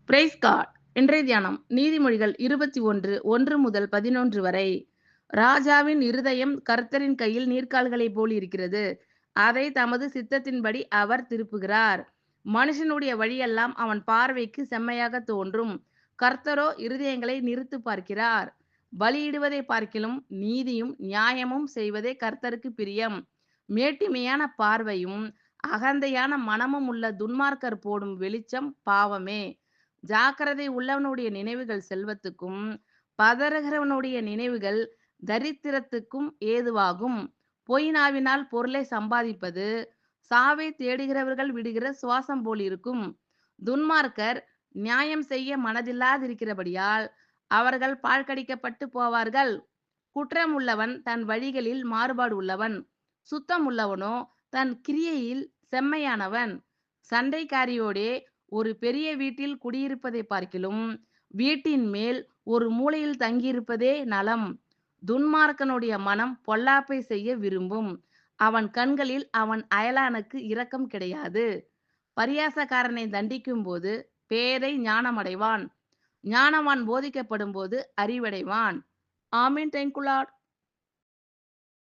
Price God. இன்றைய தியானம் நீதிமொழிகள் 21 முதல் 11 வரை. ராஜாவின் இருதயம் கர்த்தரின் கையில் நீர்க்கால்களைப் போல் இருக்கிறது. அதை தமது சித்தத்தின்படி அவர் திருப்புகிறார். மனுஷனுடைய வழியெல்லாம் அவன் பார்வைக்கு செம்மையாக தோன்றும். கர்த்தரோ இருதயங்களை நிறுத்து பார்க்கிறார். பலியிடுவதை பார்க்கிலும் நீதியும் நியாயமும் செய்வதே கர்த்தருக்கு பிரியம். மேட்டிமையான பார்வையும் அகந்தையான மனமும் உள்ள துன்மார்க்கர் போடும் வெளிச்சம் பாவமே. ஜாக்கிரதை உள்ளவனுடைய நினைவுகள் செல்வத்துக்கும் பதறுகிறவனுடைய நினைவுகள் தரித்திரத்துக்கும் ஏதுவாகும். பொய் நாவினால் பொருளை சம்பாதிப்பது சாவை தேடுகிறவர்கள் விடுகிற சுவாசம் போல் இருக்கும். துன்மார்க்கர் நியாயம் செய்ய மனதில்லாதிருக்கிறபடியால் அவர்கள் பாழ்கடிக்கப்பட்டு போவார்கள். குற்றம் உள்ளவன் தன் வழிகளில் மாறுபாடு உள்ளவன், சுத்தம் உள்ளவனோ தன் கிரியையில் செம்மையானவன். சண்டைக்காரியோடே ஒரு பெரிய வீட்டில் குடியிருப்பதை பார்க்கிலும் வீட்டின் மேல் ஒரு மூலையில் தங்கியிருப்பதே நலம். துன்மார்க்கனுடைய மனம் பொல்லாப்பை செய்ய விரும்பும். அவன் கண்களில் அவன் அயலானுக்கு இரக்கம் கிடையாது. பரியாசக்காரனை தண்டிக்கும் போது பேதை ஞானமடைவான். ஞானவான் போதிக்கப்படும் போது அறிவடைவான். ஆமீன். Thank you Lord.